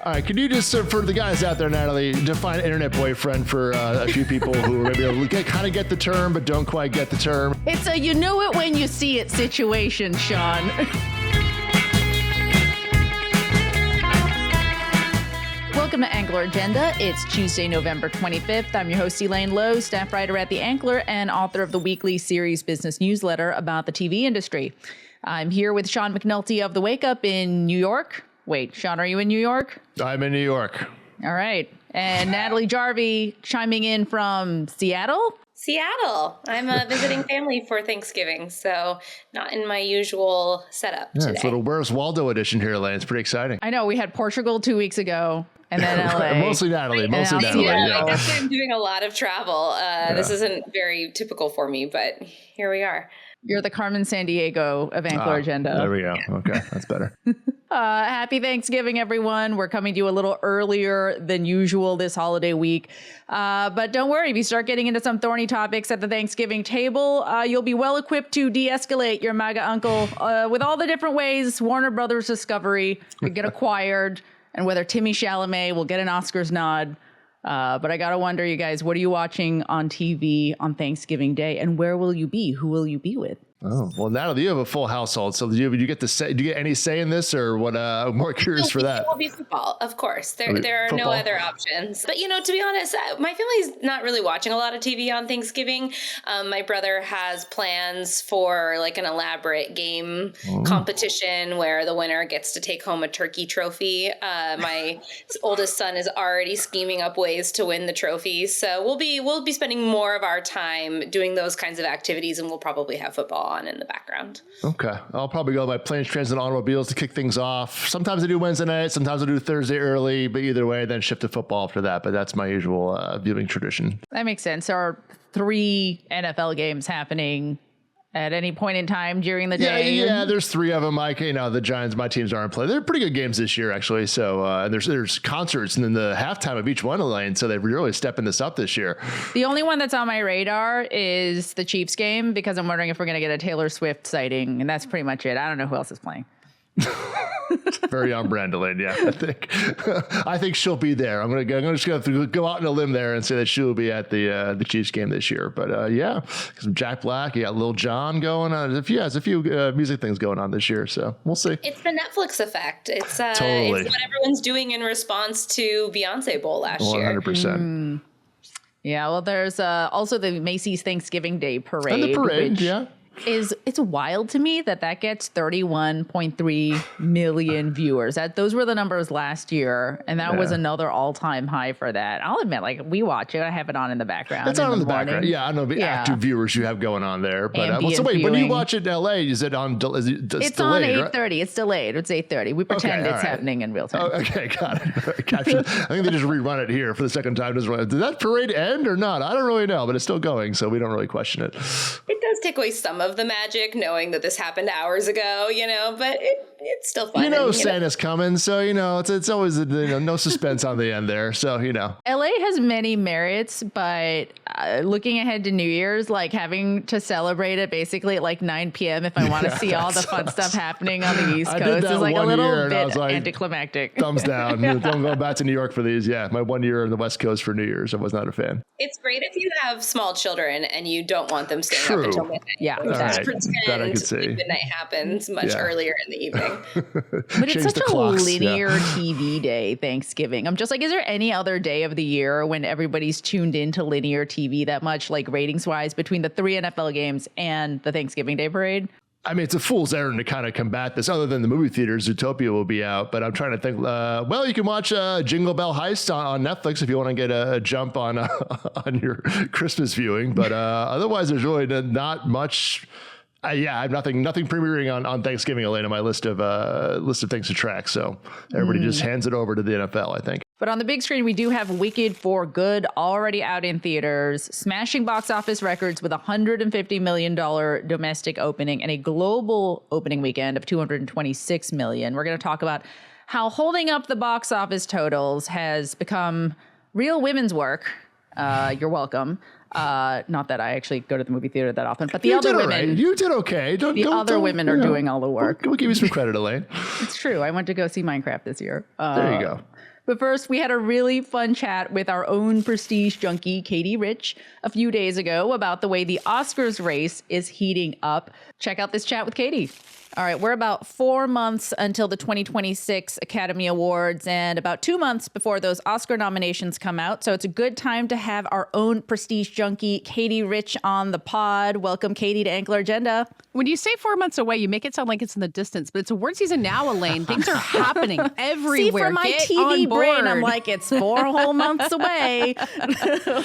All right, can you just, for the guys out there, Natalie, define internet boyfriend for a few people who maybe kind of get the term but don't quite get the term? It's a you know it when you see it situation, Sean. Welcome to Ankler Agenda. It's Tuesday, November 25th. I'm your host, Elaine Low, staff writer at The Ankler and author of the weekly series business newsletter about the TV industry. I'm here with Sean McNulty of The Wake Up in New York. Wait, Sean, are you in New York? I'm in New York. All right. And Natalie Jarvey chiming in from Seattle? Seattle. I'm visiting family for Thanksgiving, so not in my usual setup today. It's a little Where's Waldo edition here, Elaine. It's pretty exciting. I know. We had Portugal 2 weeks ago. And then LA. Mostly Natalie. Yeah, I guess I'm doing a lot of travel. This isn't very typical for me, but here we are. You're the Carmen Sandiego of Ankler Agenda. There we go. Okay, that's better. Happy Thanksgiving, everyone. We're coming to you a little earlier than usual this holiday week. But don't worry, if you start getting into some thorny topics at the Thanksgiving table, you'll be well equipped to de-escalate your MAGA uncle with all the different ways Warner Brothers Discovery could get acquired and whether Timmy Chalamet will get an Oscars nod. But I got to wonder, you guys, what are you watching on TV on Thanksgiving Day? And where will you be? Who will you be with? Oh, well, Natalie, you have a full household. So do you get to say, do you get any say in this or what? I'm more curious for that. It will be football, of course. There are no other options. But, to be honest, my family's not really watching a lot of TV on Thanksgiving. My brother has plans for like an elaborate game competition where the winner gets to take home a turkey trophy. My oldest son is already scheming up ways to win the trophy. So we'll be spending more of our time doing those kinds of activities, and we'll probably have football on in the background. Okay. I'll probably go by planes, trains, and automobiles to kick things off. Sometimes I do Wednesday night, sometimes I do Thursday early, but either way, then shift to football after that. But that's my usual viewing tradition. That makes sense. There are 3 NFL games happening at any point in time during the day. Yeah, there's 3 of them. The Giants, my teams aren't playing. They're pretty good games this year, actually. So and there's concerts and then the halftime of each one, Elaine. So they're really stepping this up this year. The only one that's on my radar is the Chiefs game because I'm wondering if we're going to get a Taylor Swift sighting, and that's pretty much it. I don't know who else is playing. Very on brand, Elaine. Yeah, I think she'll be there. I'm just gonna go out on a limb there and say that she'll be at the Chiefs game this year. But some Jack Black, you got Lil Jon going on. There's a few music things going on this year, so we'll see. It's the Netflix effect. It's totally. It's what everyone's doing in response to Beyonce Bowl last year. 100%. Yeah, well, there's also the Macy's Thanksgiving Day Parade. And the parade, It's wild to me that gets 31.3 million viewers. Those were the numbers last year, and that was another all-time high for that. I'll admit, we watch it. I have it on in the background. It's on in the background. Yeah, I don't know the active viewers you have going on there. But wait, when you watch it in LA, is it on? It's delayed, on 8:30. Right? It's delayed. It's 8:30. We pretend it's happening in real time. Oh, okay, got it. Gotcha. I think they just rerun it here for the second time. Did that parade end or not? I don't really know, but it's still going, so we don't really question it. It does take away some of the magic, knowing that this happened hours ago, but it's still fun. Santa's coming, so it's always no suspense on the end there. So LA has many merits, but looking ahead to New Year's, having to celebrate it basically at 9 p.m. if I want to see all the fun stuff happening on the East Coast is a little bit anticlimactic. Thumbs down. Don't go back to New York for these. Yeah, my 1 year on the West Coast for New Year's, I was not a fan. It's great if you have small children and you don't want them staying up until midnight. Yeah, just pretend midnight happens much earlier in the evening. But it's such a linear TV day, Thanksgiving. I'm just is there any other day of the year when everybody's tuned into linear TV that much, ratings wise, between the 3 NFL games and the Thanksgiving Day parade? I mean, it's a fool's errand to kind of combat this. Other than the movie theaters, Zootopia will be out. But I'm trying to think. You can watch Jingle Bell Heist on Netflix if you want to get a jump on your Christmas viewing. But otherwise, there's really not much. I have nothing premiering on Thanksgiving, Elaine, on my list of things to track. So everybody just hands it over to the NFL, I think. But on the big screen, we do have Wicked for Good already out in theaters, smashing box office records with $150 million domestic opening and a global opening weekend of $226 million. We're going to talk about how holding up the box office totals has become real women's work. You're welcome. Not that I actually go to the movie theater that often, but the You other did all women, right. You did okay. the other women are doing all the work. We'll give you some credit, Elaine. It's true. I went to go see Minecraft this year. There you go. But first, we had a really fun chat with our own prestige junkie, Katey Rich, a few days ago about the way the Oscars race is heating up. Check out this chat with Katey. All right, we're about 4 months until the 2026 Academy Awards and about 2 months before those Oscar nominations come out. So it's a good time to have our own prestige junkie, Katey Rich, on the pod. Welcome, Katey, to Ankler Agenda. When you say 4 months away, you make it sound like it's in the distance, but it's award season now, Elaine. Things are happening everywhere. See, for my Get TV on board. brain, I'm like, it's 4 whole months away.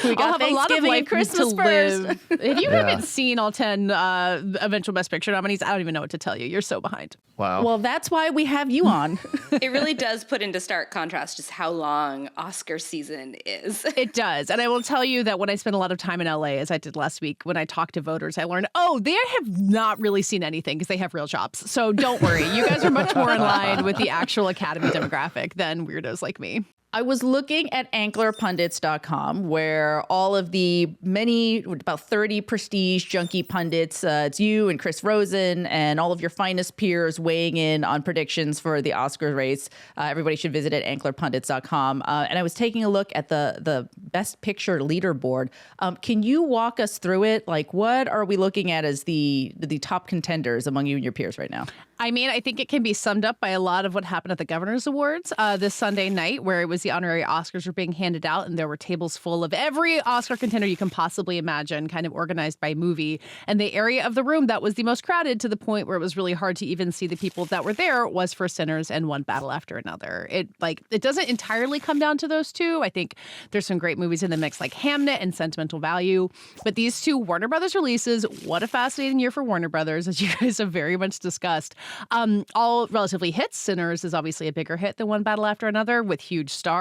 We got Thanksgiving and Christmas first. If you haven't seen all 10 eventual Best Picture nominees, I don't even know what to tell you. You're so behind. Wow. Well, that's why we have you on. It really does put into stark contrast just how long Oscar season is. It does. And I will tell you that when I spent a lot of time in LA, as I did last week, when I talked to voters, I learned, they have not really seen anything because they have real jobs. So don't worry. You guys are much more in line with the actual Academy demographic than weirdos like me. I was looking at anklerpundits.com, where all of the about 30 prestige junkie pundits, it's you and Chris Rosen and all of your finest peers weighing in on predictions for the Oscar race. Everybody should visit at anklerpundits.com. And I was taking a look at the Best Picture leaderboard. Can you walk us through it? Like, what are we looking at as the top contenders among you and your peers right now? I mean, I think it can be summed up by a lot of what happened at the Governor's Awards this Sunday night, where it was the honorary Oscars were being handed out, and there were tables full of every Oscar contender you can possibly imagine, kind of organized by movie. And the area of the room that was the most crowded, to the point where it was really hard to even see the people that were there, was for Sinners and One Battle After Another. It doesn't entirely come down to those two. I think there's some great movies in the mix, like Hamnet and Sentimental Value. But these two Warner Brothers releases, what a fascinating year for Warner Brothers, as you guys have very much discussed. All relatively hits. Sinners is obviously a bigger hit than One Battle After Another, with huge stars.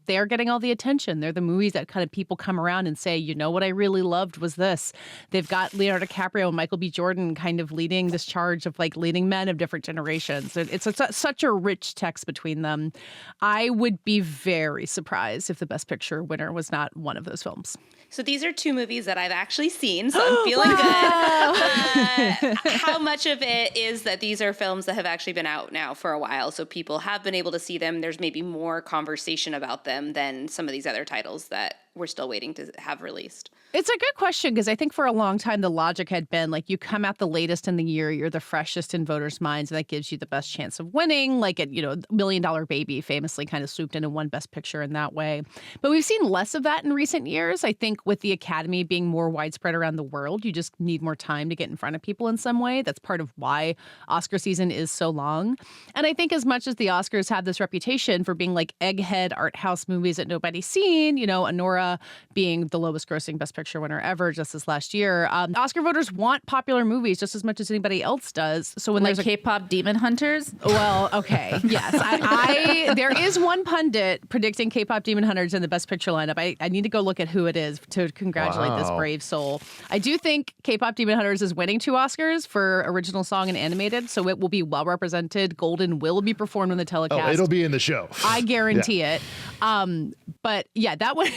They're getting all the attention. They're the movies that kind of people come around and say, you know what I really loved was this. They've got Leonardo DiCaprio and Michael B. Jordan kind of leading this charge of like leading men of different generations. It's such a rich text between them. I would be very surprised if the Best Picture winner was not one of those films. So these are two movies that I've actually seen, so I'm feeling good. How much of it is that these are films that have actually been out now for a while, so people have been able to see them? There's maybe more conversation about them than some of these other titles that we're still waiting to have released. It's a good question, because I think for a long time the logic had been like, you come out the latest in the year, you're the freshest in voters' minds, and that gives you the best chance of winning. Like $1 Million Baby famously kind of swooped in and won Best Picture in that way. But we've seen less of that in recent years. I think with the Academy being more widespread around the world, you just need more time to get in front of people in some way. That's part of why Oscar season is so long. And I think as much as the Oscars have this reputation for being like egghead art house movies that nobody's seen, Anora being the lowest grossing Best Picture winner ever just this last year. Oscar voters want popular movies just as much as anybody else does. So when like there's K-pop Demon Hunters? Well, okay. Yes. There is one pundit predicting K-pop Demon Hunters in the Best Picture lineup. I need to go look at who it is to congratulate this brave soul. I do think K-pop Demon Hunters is winning 2 Oscars for original song and animated, so it will be well represented. Golden will be performed in the telecast. Oh, it'll be in the show. I guarantee it. But yeah, that one,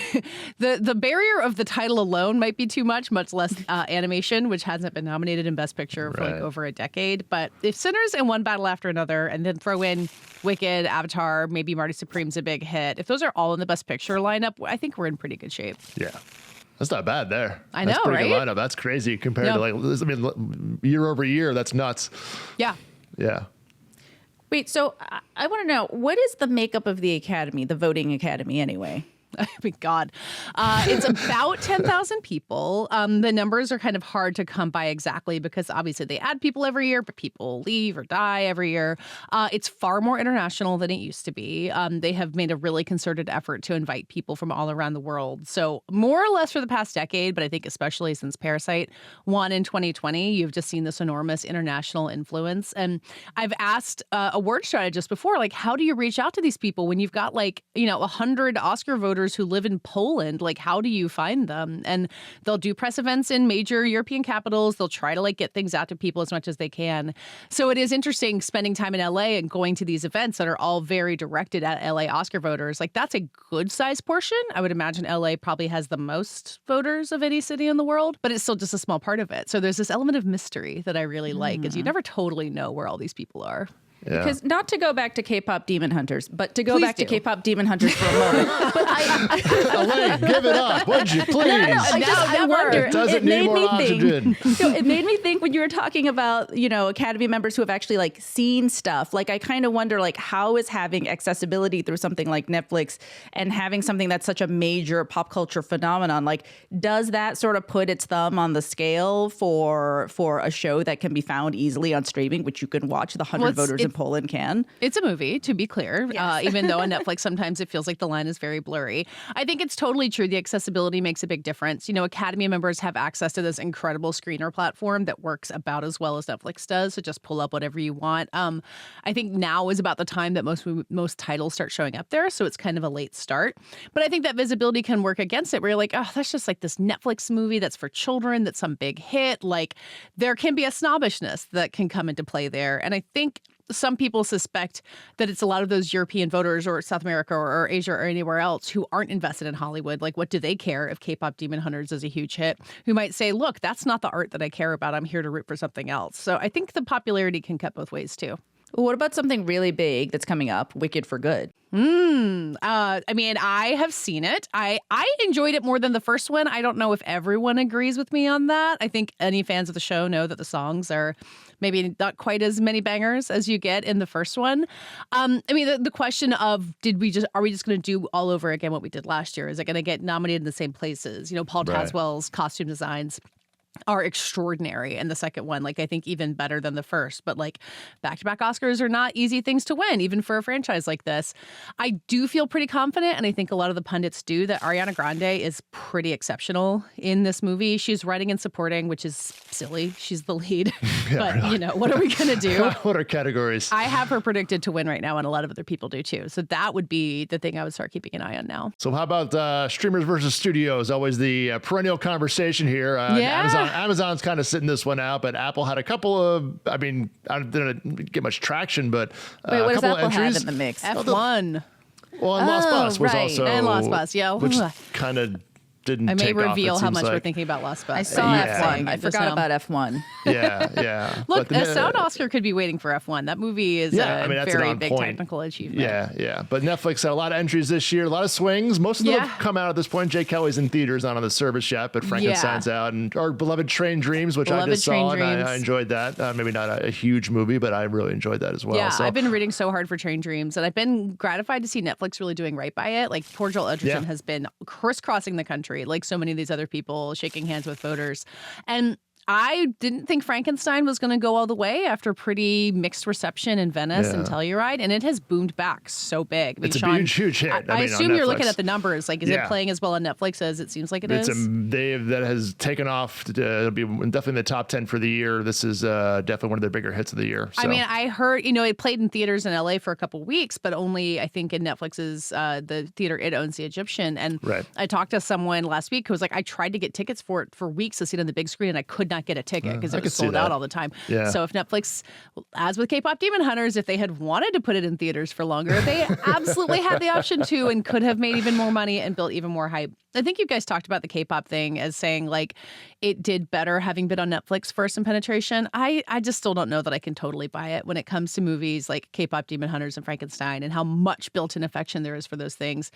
the barrier of the title alone might be too much less animation, which hasn't been nominated in Best Picture for like over a decade. But if Sinners and One Battle After Another, and then throw in Wicked, Avatar, maybe Marty Supreme's a big hit, if those are all in the Best Picture lineup, I think we're in pretty good shape. Yeah. That's not bad there. I know, that's pretty right? good lineup. That's crazy compared to year over year. That's nuts. Yeah. Yeah. Wait, so I want to know, what is the makeup of the Academy, the voting Academy anyway? I mean, God, it's about 10,000 people. The numbers are kind of hard to come by exactly because obviously they add people every year, but people leave or die every year. It's far more international than it used to be. They have made a really concerted effort to invite people from all around the world. So more or less for the past decade, but I think especially since Parasite won in 2020, you've just seen this enormous international influence. And I've asked award strategists before, like, how do you reach out to these people when you've got 100 Oscar voters voters who live in Poland. Like, how do you find them? And they'll do press events in major European capitals. They'll try to get things out to people as much as they can. So it is interesting spending time in LA and going to these events that are all very directed at LA Oscar voters. Like, that's a good size portion. I would imagine LA probably has the most voters of any city in the world, but it's still just a small part of it. So there's this element of mystery that I really like, is you never totally know where all these people are. Yeah. Because not to go back to K-pop Demon Hunters, but to go back to K-pop Demon Hunters for a moment. But Elaine, give it up, would you please? I wonder. It doesn't need more oxygen. It made me think when you were talking about, Academy members who have actually seen stuff. I kind of wonder how is having accessibility through something like Netflix and having something that's such a major pop culture phenomenon, does that sort of put its thumb on the scale for a show that can be found easily on streaming, which you can watch the 100 voters in Poland can? It's a movie, to be clear, yes. Even though on Netflix sometimes it feels like the line is very blurry. I think it's totally true. The accessibility makes a big difference. Academy members have access to this incredible screener platform that works about as well as Netflix does. So just pull up whatever you want. I think now is about the time that most titles start showing up there. So it's kind of a late start. But I think that visibility can work against it, where you're oh, that's just this Netflix movie that's for children, that's some big hit. There can be a snobbishness that can come into play there. And I think some people suspect that it's a lot of those European voters or South America or Asia or anywhere else who aren't invested in Hollywood. What do they care if K-pop Demon Hunters is a huge hit? Who might say, look, that's not the art that I care about. I'm here to root for something else. So I think the popularity can cut both ways, too. What about something really big that's coming up, Wicked for Good? I have seen it. I enjoyed it more than the first one. I don't know if everyone agrees with me on that. I think any fans of the show know that the songs are maybe not quite as many bangers as you get in the first one. The question of are we just going to do all over again what we did last year? Is it going to get nominated in the same places? Paul Taswell's costume designs are extraordinary. And the second one, I think even better than the first. But back-to-back Oscars are not easy things to win, even for a franchise like this. I do feel pretty confident, and I think a lot of the pundits do, that Ariana Grande is pretty exceptional in this movie. She's writing and supporting, which is silly. She's the lead. But, what are we going to do? What are categories? I have her predicted to win right now, and a lot of other people do too. So that would be the thing I would start keeping an eye on now. So how about streamers versus studios? Always the perennial conversation here. Amazon's kind of sitting this one out, but Apple had a couple of, I didn't get much traction, but Wait, what a does couple Apple of entries. have in the mix? F1. Well, and Lost Bus was also. And Lost Bus, yeah. Which kind of didn't I may take off, reveal how much like. we're thinking about Lost Bus. I saw F1. I forgot about F1. Yeah. Look, a sound Oscar could be waiting for F1. That movie is a very big technical achievement. Yeah. But Netflix had a lot of entries this year, a lot of swings. Most of them have come out at this point. Jay Kelly's in theaters, not on the service yet, but Frankenstein's out. And our beloved Train Dreams, which I just saw, and I enjoyed that. Maybe not a huge movie, but I really enjoyed that as well. Yeah, I've been rooting so hard for Train Dreams, and I've been gratified to see Netflix really doing right by it. Poor Joel Edgerton has been crisscrossing the country, like so many of these other people, shaking hands with voters. And I didn't think Frankenstein was going to go all the way after pretty mixed reception in Venice and Telluride, and it has boomed back so big. It's a huge hit. I assume you're looking at the numbers. Is it playing as well on Netflix as it seems like it is? That has taken off to be definitely in the top 10 for the year. This is definitely one of their bigger hits of the year. So. I heard, it played in theaters in LA for a couple weeks, but only, I think, in Netflix's, the theater it owns, The Egyptian. And I talked to someone last week who was like, I tried to get tickets for it for weeks to see it on the big screen, and I could not get a ticket because it was sold out all the time. Yeah. So if Netflix, as with K-pop Demon Hunters, if they had wanted to put it in theaters for longer, they absolutely had the option to and could have made even more money and built even more hype. I think you guys talked about the K-pop thing as saying it did better having been on Netflix first in penetration. I just still don't know that I can totally buy it when it comes to movies like K-pop Demon Hunters and Frankenstein and how much built-in affection there is for those things.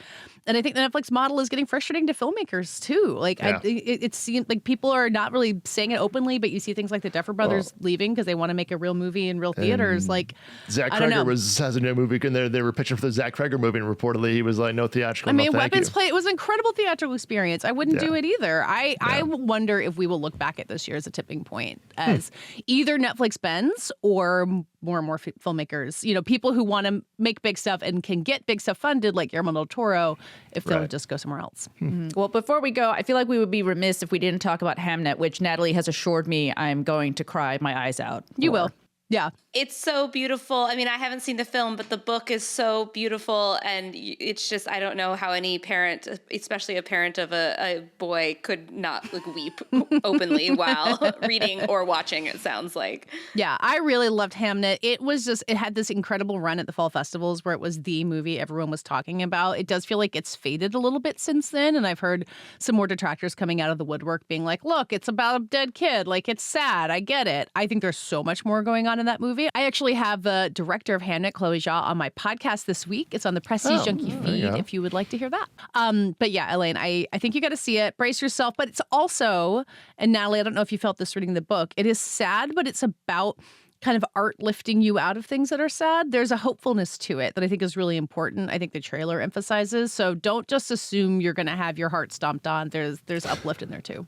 And I think the Netflix model is getting frustrating to filmmakers too. It seems like people are not really saying it openly, but you see things like the Duffer Brothers leaving because they want to make a real movie in real theaters. Zach Kreger has a new movie, and they were pitching for the Zach Kreger movie, and reportedly he was like, no theatrical. Weapons Play, it was an incredible theatrical experience. I wouldn't do it either. I wonder if we will look back at this year as a tipping point, as either Netflix bends or more and more filmmakers, people who want to make big stuff and can get big stuff funded, like Guillermo del Toro, if they'll just go somewhere else. Well, before we go, I feel like we would be remiss if we didn't talk about Hamnet, which Natalie has assured me I'm going to cry my eyes out. You will. Yeah. It's so beautiful. I mean, I haven't seen the film, but the book is so beautiful. And it's just, I don't know how any parent, especially a parent of a boy, could not like weep openly while reading or watching, it sounds like. Yeah, I really loved Hamnet. It had this incredible run at the fall festivals where it was the movie everyone was talking about. It does feel like it's faded a little bit since then. And I've heard some more detractors coming out of the woodwork being like, look, it's about a dead kid. Like, it's sad. I get it. I think there's so much more going on in that movie. I actually have the director of Hamnet, Chloe Zhao, on my podcast this week. It's on the Prestige Junkie feed if you would like to hear that. But yeah, Elaine, I think you got to see it. Brace yourself. But it's also, and Natalie, I don't know if you felt this reading the book, it is sad, but it's about kind of art lifting you out of things that are sad. There's a hopefulness to it that I think is really important. I think the trailer emphasizes. So don't just assume you're going to have your heart stomped on. There's uplift in there too.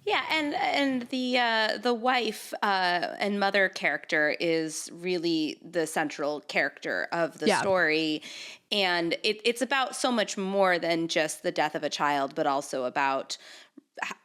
Yeah, and the wife and mother character is really the central character of the story, and it's about so much more than just the death of a child, but also about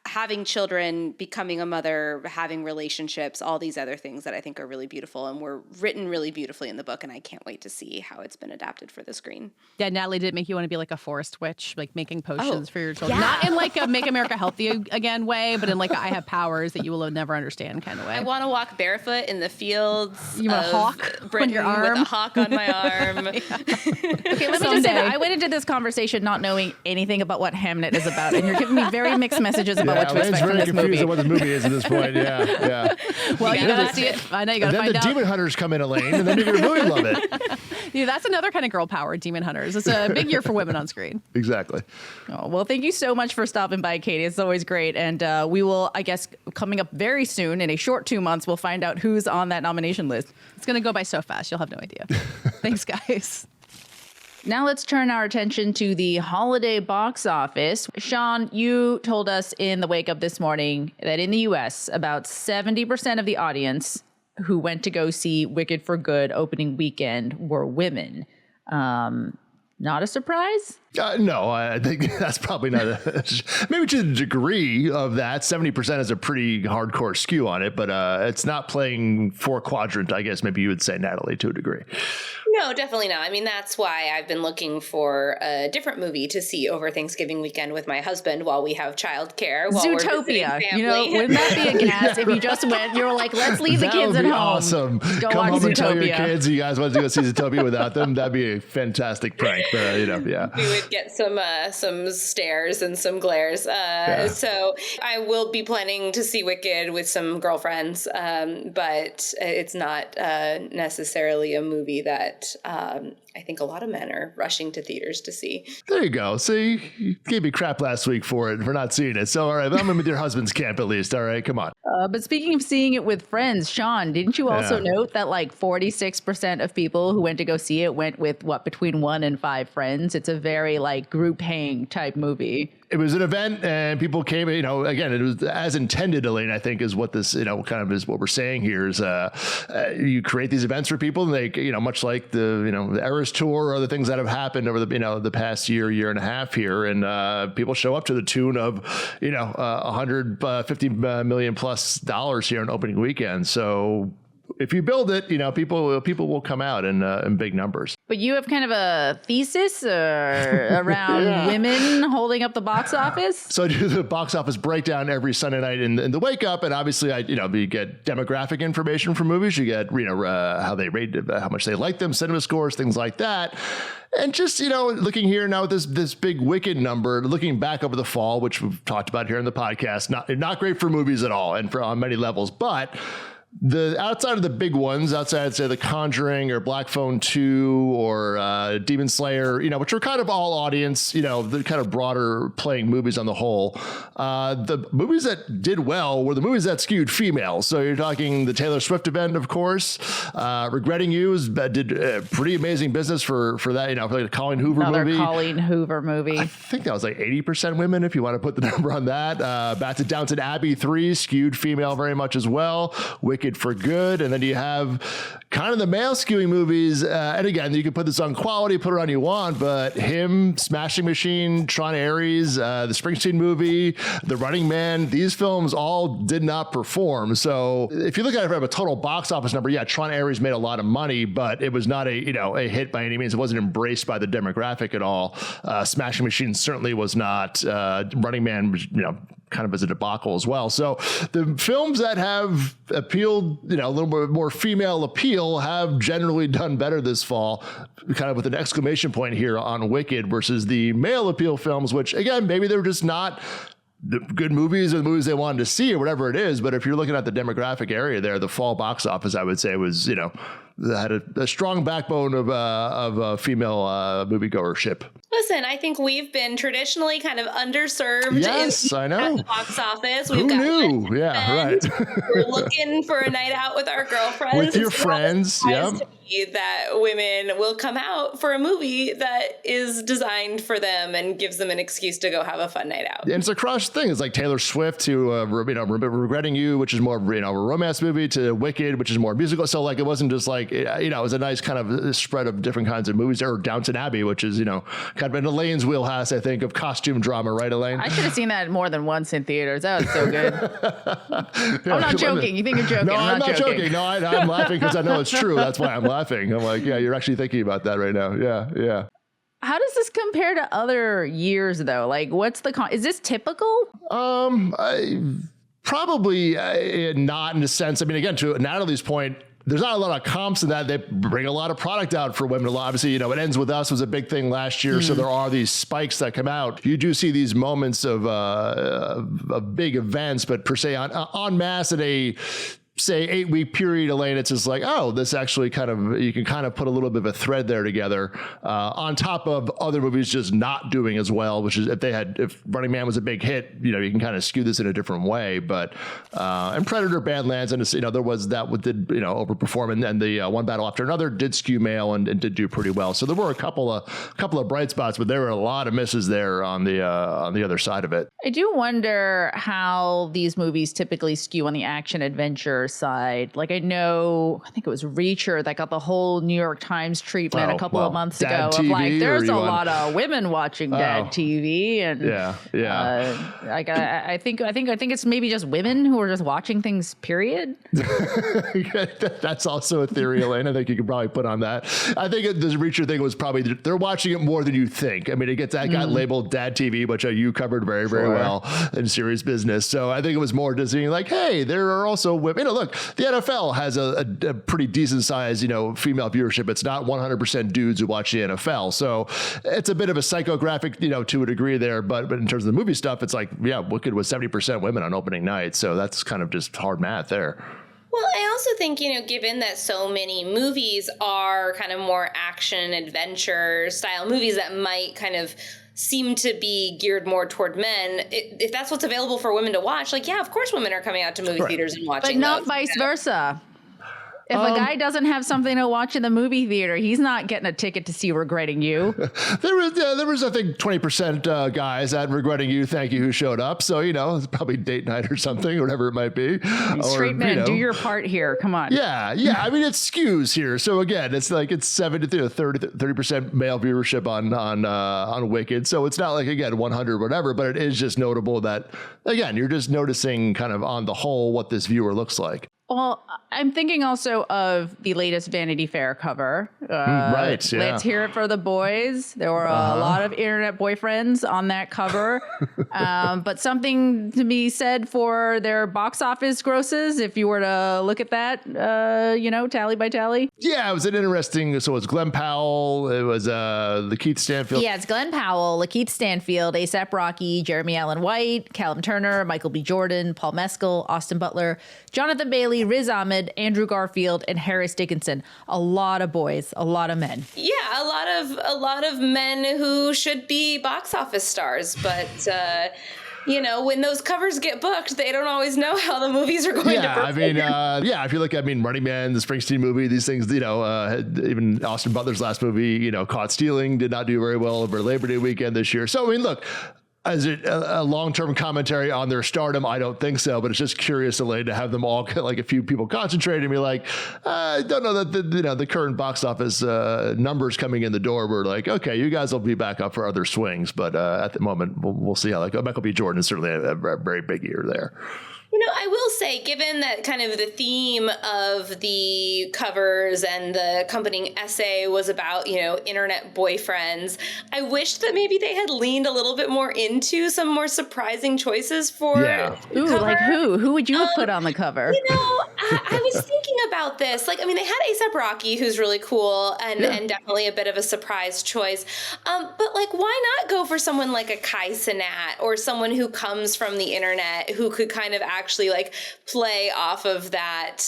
having children, becoming a mother, having relationships, all these other things that I think are really beautiful and were written really beautifully in the book. And I can't wait to see how it's been adapted for the screen. Yeah, Natalie, did it make you want to be like a forest witch, like making potions for your children? Yeah. Not in like a Make America Healthy Again way, but in like a I have powers that you will never understand kind of way. I want to walk barefoot in the fields. You want a hawk on your arm? With a hawk on my arm. Okay, let me just say that I went into this conversation not knowing anything about what Hamnet is about, and you're giving me very mixed messages about what to expect from this movie. Confused on what this movie is at this point. Yeah. Well, you gotta see it. I know you gotta find out. Then the demon hunters come in, Elaine, and then you're gonna really love it. Yeah, that's another kind of girl power, demon hunters. It's a big year for women on screen. Exactly. Oh, well, thank you so much for stopping by, Katey. It's always great. And we will, I guess, coming up very soon, in a short 2 months, we'll find out who's on that nomination list. It's going to go by so fast, you'll have no idea. Thanks, guys. Now let's turn our attention to the holiday box office. Sean, you told us in the wake up this morning that in the U.S., about 70% of the audience who went to go see Wicked for Good opening weekend were women. Not a surprise? No, I think that's probably not maybe to the degree of that. 70% is a pretty hardcore skew on it, but it's not playing four quadrant, I guess maybe you would say, Natalie, to a degree. No, definitely not. I mean, that's why I've been looking for a different movie to see over Thanksgiving weekend with my husband while we have childcare. Zootopia. You know, wouldn't that be a gas if you just went, you were like, let's leave the kids at home. Awesome. Go Come home Zootopia. And tell your kids you guys want to go see Zootopia without them. That'd be a fantastic prank. Yeah. We would get some stares and some glares. So I will be planning to see Wicked with some girlfriends, but it's not necessarily a movie that I think a lot of men are rushing to theaters to see. There you go. See, you gave me crap last week for not seeing it. So, all right, I'm in with your husband's camp at least. All right, come on. But speaking of seeing it with friends, Sean, didn't you also note that like 46% of people who went to go see it went with between 1 and 5 friends? It's a very like group hang type movie. It was an event and people came, again, it was as intended, Elaine, I think is what this, kind of is what we're saying here is you create these events for people and they, much like the Eras Tour or the things that have happened over the past year and a half here. And people show up to the tune of, $150 million plus here on opening weekend. So if you build it, people will come out in big numbers. But you have kind of a thesis around women holding up the box office? So I do the box office breakdown every Sunday night in the wake up. And obviously, you get demographic information from movies. You get, how they rate, how much they like them, cinema scores, things like that. And just, looking here now at this big Wicked number, looking back over the fall, which we've talked about here in the podcast, not great for movies at all and on many levels, but outside of the big ones, outside, say, The Conjuring or Black Phone 2 or Demon Slayer, which are kind of all audience, the kind of broader playing movies on the whole. The movies that did well were the movies that skewed female. So you're talking the Taylor Swift event, of course. Regretting You did pretty amazing business for that, for like a Colleen Hoover movie. Another Colleen Hoover movie. I think that was like 80% women, if you want to put the number on that. Back to Downton Abbey 3 skewed female very much as well. Wicked Wicked for good. And then you have kind of the male skewing movies. And again, you can put this on quality, put it on you want, but him, Smashing Machine, Tron Ares, the Springsteen movie, The Running Man, these films all did not perform. So if you look at it from a total box office number, yeah, Tron Ares made a lot of money, but it was not a hit by any means. It wasn't embraced by the demographic at all. Smashing Machine certainly was not. Running Man was, kind of as a debacle as well. So the films that have appealed, a little bit more female appeal have generally done better this fall, kind of with an exclamation point here on Wicked versus the male appeal films, which again, maybe they're just not the good movies or the movies they wanted to see or whatever it is. But if you're looking at the demographic area there, the fall box office, I would say was, had a strong backbone of female moviegoership. Listen, I think we've been traditionally kind of underserved. Yes, I know. At the box office. Who knew? Yeah, right. We're looking for a night out with our girlfriends. With your friends, yeah. That women will come out for a movie that is designed for them and gives them an excuse to go have a fun night out. And it's a crush thing. It's like Taylor Swift to Regretting You, which is more of a romance movie, to Wicked, which is more musical. So like it wasn't just like it was a nice kind of spread of different kinds of movies. Or Downton Abbey, which is kind of in Elaine's wheelhouse, I think, of costume drama, right, Elaine? I should have seen that more than once in theaters. That was so good. I'm not joking. You think you're joking? No, I'm not joking. No, I'm laughing because I know it's true. That's why I'm laughing. I'm like, yeah, you're actually thinking about that right now. Yeah. How does this compare to other years, though? Like, what's is this typical? Probably not in a sense. I mean, again, to Natalie's point, there's not a lot of comps in that. They bring a lot of product out for women. Obviously, It Ends With Us was a big thing last year. So there are these spikes that come out. You do see these moments of big events, but per se en masse at a, say, 8-week period, Elaine, it's just like, oh, this actually you can kind of put a little bit of a thread there together on top of other movies just not doing as well, which is if Running Man was a big hit, you can kind of skew this in a different way. But, and Predator, Badlands, and there was that did, overperform, and then the One Battle After Another did skew male and did do pretty well. So there were a couple of bright spots, but there were a lot of misses there on the other side of it. I do wonder how these movies typically skew on the action adventure side. Like I think it was Reacher that got the whole New York Times treatment a couple of months ago TV, of like, there's a lot of women watching Dad TV. And I think it's maybe just women who are just watching things, period. That's also a theory, Elaine. I think you could probably put on that. I think the Reacher thing was probably, they're watching it more than you think. I mean, got labeled Dad TV, which you covered very, very well in Serious Business. So I think it was more just being like, hey, there are also women. Look, the NFL has a pretty decent size, female viewership. It's not 100% dudes who watch the NFL. So it's a bit of a psychographic, to a degree there. But in terms of the movie stuff, it's like, yeah, Wicked was 70% women on opening night. So that's kind of just hard math there. Well, I also think, given that so many movies are kind of more action adventure style movies that might kind of seem to be geared more toward men, if that's what's available for women to watch, like, yeah, of course women are coming out to movie theaters and watching But not those. vice versa. If a guy doesn't have something to watch in the movie theater, he's not getting a ticket to see Regretting You. There was, I think, 20% guys at Regretting You, thank you, who showed up. So, it's probably date night or something, or whatever it might be. Straight men, do your part here. Come on. Yeah. I mean, it skews here. So again, it's like it's 30% male viewership on Wicked. So it's not like, again, 100 whatever, but it is just notable that, again, you're just noticing kind of on the whole what this viewer looks like. Well, I'm thinking also of the latest Vanity Fair cover. Right, yeah. Let's hear it for the boys. There were a lot of internet boyfriends on that cover. But something to be said for their box office grosses, if you were to look at that, tally by tally. Yeah, it was an interesting, so it was Glen Powell, it was Lakeith Stanfield. Yeah, it's Glen Powell, Lakeith Stanfield, A$AP Rocky, Jeremy Allen White, Callum Turner, Michael B. Jordan, Paul Mescal, Austin Butler, Jonathan Bailey, Riz Ahmed, Andrew Garfield, and Harris Dickinson. A lot of boys, a lot of men. Yeah, a lot of men who should be box office stars, but when those covers get booked, they don't always know how the movies are going to perform. If you look at, Running Man, the Springsteen movie, these things, even Austin Butler's last movie, Caught Stealing, did not do very well over Labor Day weekend this year. So, look, Is it a long-term commentary on their stardom? I don't think so, but it's just curious, Elaine, to have them all like a few people concentrated and be like, I don't know that the current box office numbers coming in the door were like, okay, you guys will be back up for other swings, but at the moment we'll see how like Michael B. Jordan is certainly a very big year there. I will say, given that kind of the theme of the covers and the accompanying essay was about, internet boyfriends, I wish that maybe they had leaned a little bit more into some more surprising choices for the Ooh, cover. like who? Who would you have put on the cover? I was thinking about this. Like, I mean, they had A$AP Rocky, who's really cool and definitely a bit of a surprise choice. But like, why not go for someone like a Kai Cenat or someone who comes from the internet who could kind of actually like play off of that,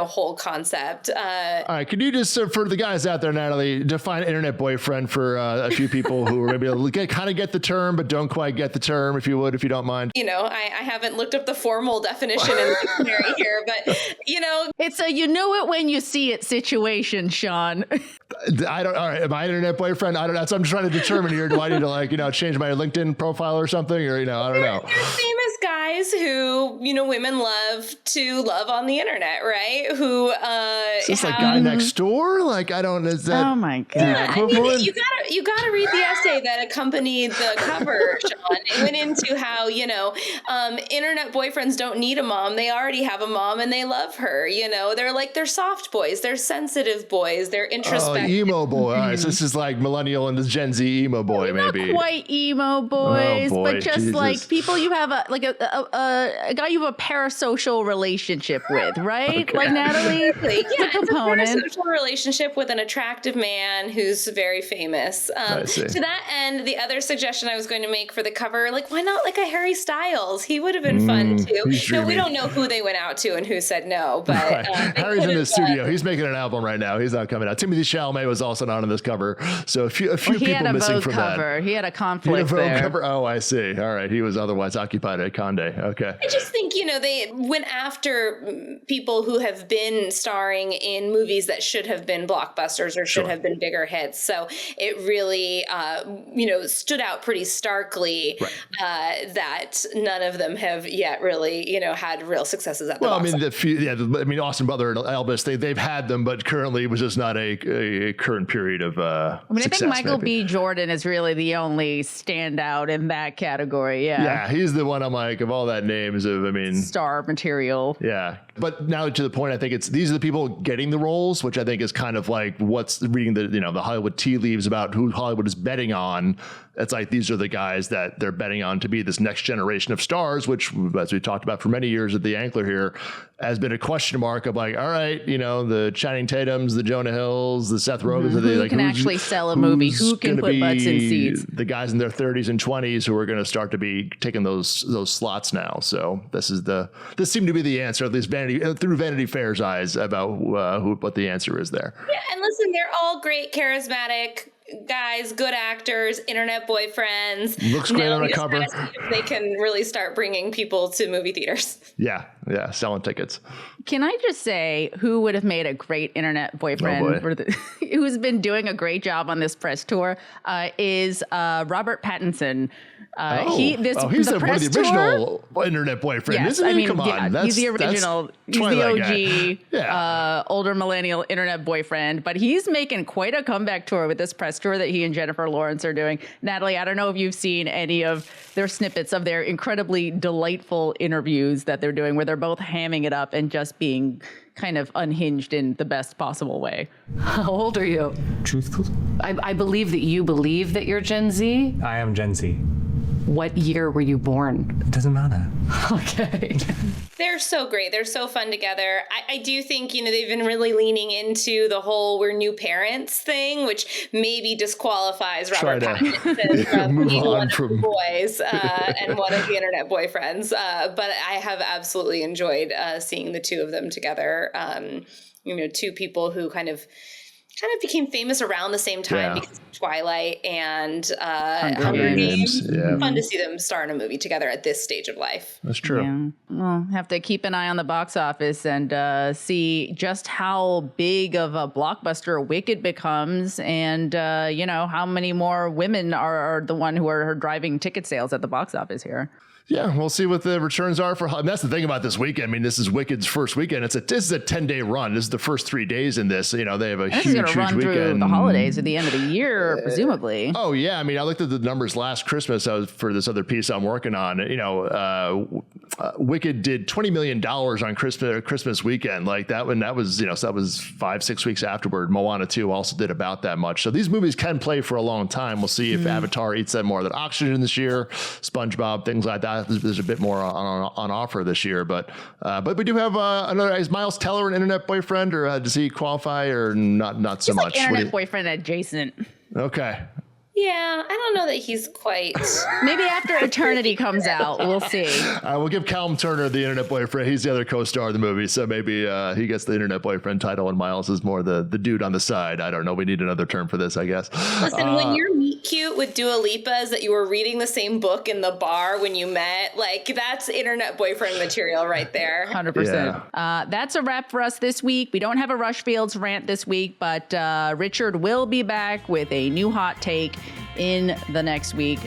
whole concept. All right. Could you just, for the guys out there, Natalie, define internet boyfriend for a few people who are maybe kind of get the term, but don't quite get the term, if you don't mind. I haven't looked up the formal definition in the dictionary here, but, It's a you know it when you see it situation, Sean. All right. Am I internet boyfriend? I don't know. That's what I'm trying to determine here. Do I need to change my LinkedIn profile or something? Or, I don't know. They're famous guys who, women love to love on the internet, right? Who, is this like Guy Next Door? Like, I don't, is that? Oh my God. Yeah, I mean, you gotta read the essay that accompanied the cover, Sean. It went into how, internet boyfriends don't need a mom. They already have a mom and they love her. They're soft boys. They're sensitive boys. They're introspective. Emo boy. All right. So this is like millennial and this Gen Z emo boy, maybe. Not quite emo boys, Oh, boy, but just Jesus. like people you have a guy you have a parasocial relationship with, right? Okay. Like Natalie, Yeah, it's a component. It's a parasocial relationship with an attractive man who's very famous. I see. To that end, the other suggestion I was going to make for the cover, like, why not like a Harry Styles? He would have been fun too. he's No, we dreamy. don't know who they went out to and who said no, but Right. they Harry's in could the have, studio. He's making an album right now. He's not coming out. Timothy Chalamet was also not on this cover. So a few He people had a missing Vogue from cover. that. He had a He had a conflict Vogue there. cover. Oh, I see. All right. He was otherwise occupied at Grande. Okay. I just think, they went after people who have been starring in movies that should have been blockbusters or should have been bigger hits. So it really, stood out pretty starkly that none of them have yet really, had real successes at the box office. Austin Butler and Elvis, they've had them, but currently it was just not a current period of success, I think Michael maybe. B. Jordan is really the only standout in that category. Yeah. Yeah, he's the one I'm like, of all that names of, Star material. yeah. But now to the point, I think these are the people getting the roles, which I think is kind of like what's reading the Hollywood tea leaves about who Hollywood is betting on. It's like these are the guys that they're betting on to be this next generation of stars, which, as we talked about for many years at the Ankler here, has been a question mark of like, all right, the Channing Tatums, the Jonah Hills, the Seth Rogens, Who can actually sell a movie? Who can put butts in seats? The guys in their 30s and 20s who are going to start to be taking those slots now. So this seemed to be the answer, at least through Vanity Fair's eyes, about what the answer is there. Yeah, and listen, they're all great, charismatic guys, good actors, internet boyfriends. Looks great on a cover. They can really start bringing people to movie theaters. Yeah, selling tickets. Can I just say who would have made a great internet boyfriend who's been doing a great job on this press tour is Robert Pattinson. He's one of the original internet boyfriend, Yes, isn't he? Come on. he's the original. He's the OG, older millennial internet boyfriend. But he's making quite a comeback tour with this press tour that he and Jennifer Lawrence are doing. Natalie, I don't know if you've seen any of their snippets of their incredibly delightful interviews that they're doing, where they're both hamming it up and just being kind of unhinged in the best possible way. How old are you? Truthful? I believe that you believe that you're Gen Z. I am Gen Z. What year were you born? It doesn't matter. Okay. They're so great. They're so fun together. I do think, they've been really leaning into the whole we're new parents thing, which maybe disqualifies Robert Pattinson from being one of the boys and one of the internet boyfriends. But I have absolutely enjoyed seeing the two of them together. Two people who kind of kind of became famous around the same time because of Twilight and Hunger Games. Yeah. Fun to see them star in a movie together at this stage of life. That's true. Yeah. Well, have to keep an eye on the box office and see just how big of a blockbuster Wicked becomes, and how many more women are the one who are driving ticket sales at the box office here. Yeah, we'll see what the returns are for. And that's the thing about this weekend. I mean, this is Wicked's first weekend. This is a 10-day run. This is the first 3 days in this. They have a huge run weekend through the holidays at the end of the year, presumably. Oh yeah, I mean, I looked at the numbers last Christmas. For this other piece I'm working on. Wicked did $20 million on Christmas weekend. Like that one, that was so that was 5-6 weeks afterward. Moana 2 also did about that much. So these movies can play for a long time. We'll see if Avatar eats them more than Oxygen this year. SpongeBob, things like that. There's a bit more on offer this year, but we do have another. Is Miles Teller an internet boyfriend, or does he qualify, or not so He's much? like internet boyfriend adjacent. Okay. Yeah, I don't know that he's quite. Maybe after Eternity comes out, we'll see. We'll give Callum Turner the internet boyfriend. He's the other co-star of the movie, so maybe he gets the internet boyfriend title, and Miles is more the dude on the side. I don't know. We need another term for this, I guess. Listen, when your meet cute with Dua Lipa is that you were reading the same book in the bar when you met, like that's internet boyfriend material right there. 100%. That's a wrap for us this week. We don't have a Rushfields rant this week, but Richard will be back with a new hot take in the next week.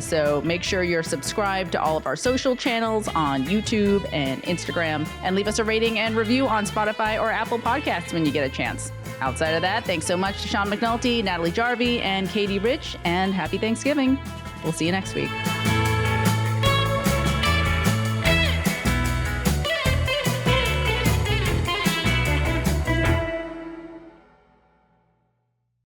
So make sure you're subscribed to all of our social channels on YouTube and Instagram, and leave us a rating and review on Spotify or Apple Podcasts when you get a chance. Outside of that, thanks so much to Sean McNulty, Natalie Jarvey, and Katey Rich, and happy Thanksgiving. We'll see you next week.